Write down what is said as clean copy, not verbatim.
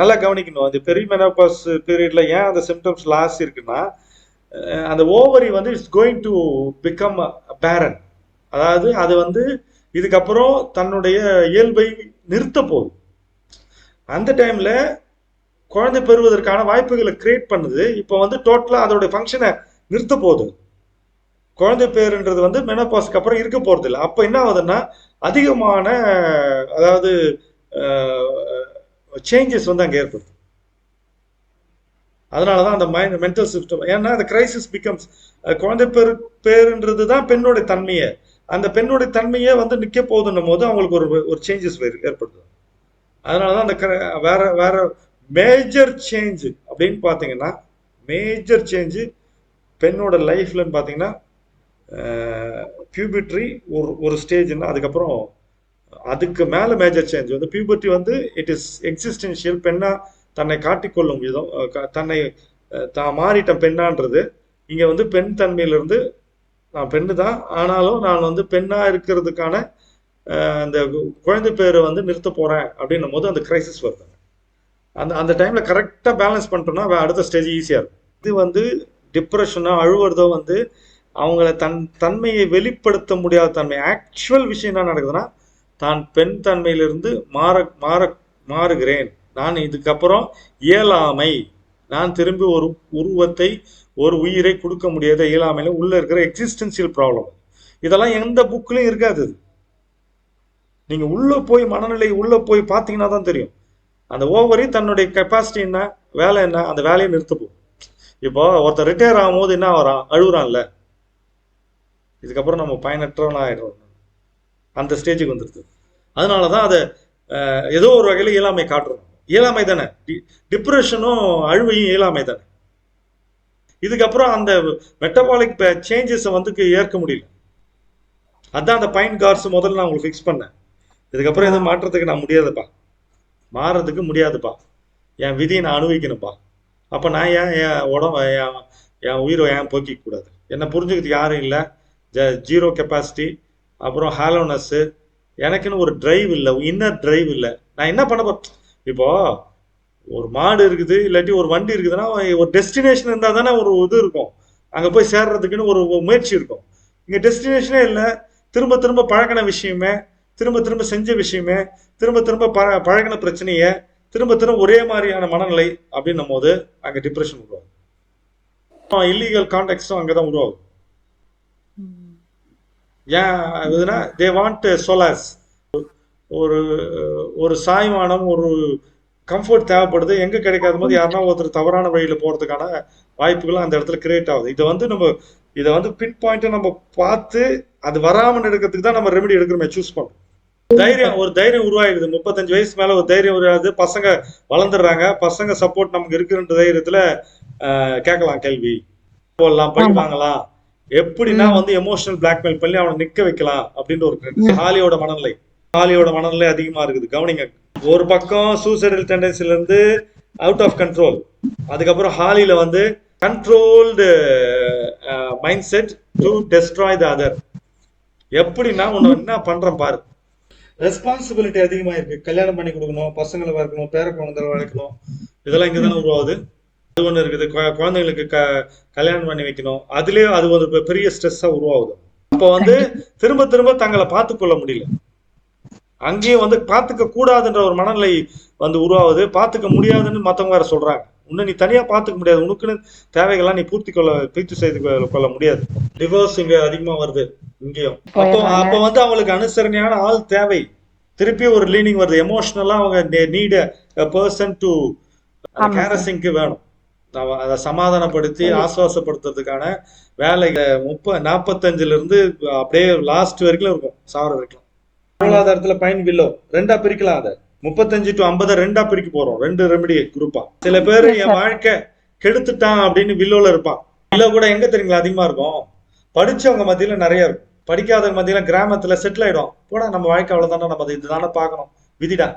நல்லா கவனிக்கணும். அது பெரிமெனோபாஸ் பீரியட்ல ஏன் அந்த சிம்டம்ஸ் லாஸ்ட் இருக்குன்னா, அந்த ஓவரி வந்து இட்ஸ் கோயிங் டு பிகம் பேரன். அதாவது அது வந்து இதுக்கப்புறம் தன்னுடைய இயல்பை நிறுத்த போகுது. அந்த டைம்ல குழந்தை பெறுவதற்கான வாய்ப்புகளை கிரியேட் பண்ணுது. இப்போ வந்து டோட்டலா அதோட ஃபங்க்ஷனை நிறுத்த போகுது. குழந்தை பேருன்றது வந்து மெனோபாஸ்க்கு அப்புறம் இருக்க போறது இல்லை. அப்போ என்ன ஆகுதுன்னா அதிகமான அதாவது சேஞ்சஸ் வந்து அங்கே ஏற்படுது. அதனால தான் அந்த மென்டல் சிஸ்டம், ஏன்னா அந்த கிரைசிஸ் பிகம்ஸ் குழந்தை பேருன்றது தான் பெண்ணுடைய தன்மையை, அந்த பெண்ணுடைய தன்மையே வந்து நிற்க போகுதுன்னும் போது அவங்களுக்கு ஒரு சேஞ்சஸ் ஏற்படுது. அதனால தான் அந்த வேற வேற மேஜர் சேஞ்சு அப்படின்னு பார்த்தீங்கன்னா, மேஜர் சேஞ்சு பெண்ணோட லைஃப்லன்னு பார்த்தீங்கன்னா பியூபர்ட்டி ஒரு ஸ்டேஜ்னா, அதுக்கப்புறம் அதுக்கு மேலே மேஜர் சேஞ்ச் வந்து பியூபர்ட்டி வந்து இட் இஸ் எக்ஸிஸ்டென்ஷியல். பெண்ணா தன்னை காட்டிக்கொள்ளும் விதம், தன்னை தான் மாறிட்ட பெண்ணான்றது. இங்கே வந்து பெண் தன்மையிலிருந்து நான் பெண்ணு தான், ஆனாலும் நான் வந்து பெண்ணாக இருக்கிறதுக்கான அந்த குழந்தை பேரை வந்து நிறுத்த போகிறேன் அப்படின்னும் போது அந்த கிரைசிஸ் வருது. அந்த டைமில் கரெக்டாக பேலன்ஸ் பண்ணிட்டோம்னா அடுத்த ஸ்டேஜ் ஈஸியாக இருக்கும். இது வந்து டிப்ரெஷனோ அழுவுறதோ வந்து அவங்கள தன்மையை வெளிப்படுத்த முடியாத தன்மை. ஆக்சுவல் விஷயம் என்ன நடக்குதுன்னா, தான் பெண் தன்மையிலிருந்து மாறுகிறேன், நான் இதுக்கப்புறம் இயலாமை, நான் திரும்பி ஒரு உருவத்தை ஒரு உயிரை கொடுக்க முடியாத இயலாமையில உள்ள இருக்கிற எக்ஸிஸ்டன்சியல் ப்ராப்ளம். இதெல்லாம் எந்த புக்லையும் இருக்காது. நீங்க உள்ள போய் மனநிலை உள்ள போய் பார்த்தீங்கன்னா தான் தெரியும். அந்த ஓவரி தன்னுடைய கெப்பாசிட்டி என்ன, வேலை என்ன, அந்த வேலையை நிறுத்த போகும். இப்போ ஒருத்தர் ரிட்டையர் ஆகும் போது என்ன வரான், அழுகுறான்ல, இதுக்கப்புறம் நம்ம பயனற்றவன் ஆயிடுறோம், அந்த ஸ்டேஜுக்கு வந்துடுது. அதனால தான் அதை ஏதோ ஒரு வகையில் இயலாமை காட்டுறோம். இயலாமை தானே, டிப்ரெஷனும் அழுவையும் இயலாமை தானே. இதுக்கப்புறம் அந்த மெட்டபாலிக் சேஞ்சஸை வந்து ஏற்க முடியல. அதுதான் அந்த பாயிண்ட் கார்ட்ஸ் முதல்ல நான் உங்களுக்கு ஃபிக்ஸ் பண்ணேன். இதுக்கப்புறம் எதுவும் மாற்றத்துக்கு நான் முடியாதுப்பா, மாறுறதுக்கு முடியாதுப்பா, என் விதியை நான் அனுபவிக்கணும்ப்பா. அப்போ நான் ஏன் என் உடம்பு என் உயிரை ஏன் போக்கிக்க கூடாது? என்னை புரிஞ்சுக்கிறதுக்கு யாரும் இல்லை, ஜீரோ கெப்பாசிட்டி, அப்புறம் ஹாலோனஸ்ஸு, எனக்குன்னு ஒரு டிரைவ் இல்லை, இன்னர் டிரைவ் இல்லை. நான் என்ன பண்ண போறேன்? இப்போ ஒரு மாடு இருக்குது, இல்லாட்டி ஒரு வண்டி இருக்குதுன்னா ஒரு டெஸ்டினேஷன் இருந்தால் தானே ஒரு இது இருக்கும், அங்கே போய் சேர்றதுக்குன்னு ஒரு முயற்சி இருக்கும். இங்கே டெஸ்டினேஷனே இல்லை, திரும்ப திரும்ப பழகின விஷயமே, திரும்ப திரும்ப செஞ்ச விஷயமே, திரும்ப திரும்ப பழகின பிரச்சனையை, திரும்ப திரும்ப ஒரே மாதிரியான மனநிலை அப்படின்னும் போது அங்கே டிப்ரெஷன் உருவாகும். இல்லீகல் கான்டெக்ட்டும் அங்கே தான் உருவாகும். ஏன் இதுனா தே வாண்ட் சோலாஸ், ஒரு சாய்மானம், ஒரு கம்ஃபர்ட் தேவைப்படுது. எங்கே கிடைக்காத போது யாருன்னா ஒருத்தர் தவறான வழியில் போகிறதுக்கான வாய்ப்புகளும் அந்த இடத்துல கிரியேட் ஆகுது. இதை வந்து பின் பாயிண்ட்டை நம்ம பார்த்து அது வராமல் எடுக்கிறதுக்கு தான் நம்ம ரெமெடி எடுக்கிறோமே, சூஸ் பண்ணோம். ஒரு தைரியம் உருவாயிடுது. 35 வயசு மேலே ஒரு தைரியம் உருவாகுது. பசங்க வளர்ந்துடுறாங்க, பசங்க சப்போர்ட் நமக்கு இருக்குன்ற தைரியத்தில் கேட்கலாம், கேள்வி போடலாம், பழி வாங்கலாம், எப்படின்னா வந்து எமோஷனல் பிளாக்மெயில் பண்ணி அவனை நிற்க வைக்கலாம் அப்படின்ற ஒரு ஹாலியோட மனநிலை அதிகமாக இருக்குது. கவனிங்க, ஒரு பக்கம் சூசைடல் டெண்டன்சில இருந்து அவுட் ஆஃப் கண்ட்ரோல், அதுக்கப்புறம் ஹாலியில வந்து controlled mind set to destroy the other. எப்படின்னா உன்னை என்ன பண்றேன் பாரு, ரெஸ்பான்சிபிலிட்டி அதிகமாக இருக்கு. கல்யாணம் பண்ணி கொடுக்கணும், பசங்களை வளர்க்கணும், பேர குழந்தை வளர்க்கணும், இதெல்லாம் இங்கே தானே உருவாகுது. அது ஒன்று இருக்குது. குழந்தைங்களுக்கு கல்யாணம் பண்ணி வைக்கணும், அதுலேயே அது ஒரு பெரிய ஸ்ட்ரெஸ்ஸாக உருவாகுது. அப்போ வந்து திரும்ப திரும்ப தங்களை பார்த்துக்கொள்ள முடியல, அங்கேயும் வந்து பார்த்துக்க கூடாதுன்ற ஒரு மனநிலை வந்து உருவாகுது. பார்த்துக்க முடியாதுன்னு மற்றவங்க வேற சொல்றாங்க. இன்னும் நீ தனியாக பார்த்துக்க முடியாது, உனக்குன்னு தேவைகள்லாம் நீ பூர்த்தி செய்து கொள்ள முடியாது. டிவோர்ஸ் இங்கே அதிகமாக வருது இங்கேயும். அப்போ வந்து அவங்களுக்கு அனுசரணையான ஆள் தேவை. திருப்பி ஒரு லீனிங் வருது, எமோஷனலா அவங்க நீட் a person to கேரசிங்க்கு வேணும். அதை சமாதானப்படுத்தி ஆசுவாசப்படுத்துறதுக்கான வேலை 45 இருந்து அப்படியே லாஸ்ட் வரைக்கும் இருக்கும், சாவர வரைக்கும். பொருளாதாரத்துல பயன் வில்லோ ரெண்டா பிரிக்கலாம். அதை 35 to 50 ரெண்டா பிரிக்க போறோம், 2 ரெமெடி குரூப்பா. சில பேர் என் வாழ்க்கை கெடுத்துட்டான் அப்படின்னு வில்லோல இருப்பான். வில்லோ கூட எங்க தெரியுங்களா அதிகமா இருக்கும்? படிச்சவங்க மத்தியில நிறைய இருக்கும், படிக்காதவங்க மத்தியில கிராமத்துல செட்டில் ஆயிடும். போடா நம்ம வாழ்க்கை அவ்வளவுதானே, நம்ம இதுதானே பார்க்கணும், விதிடா.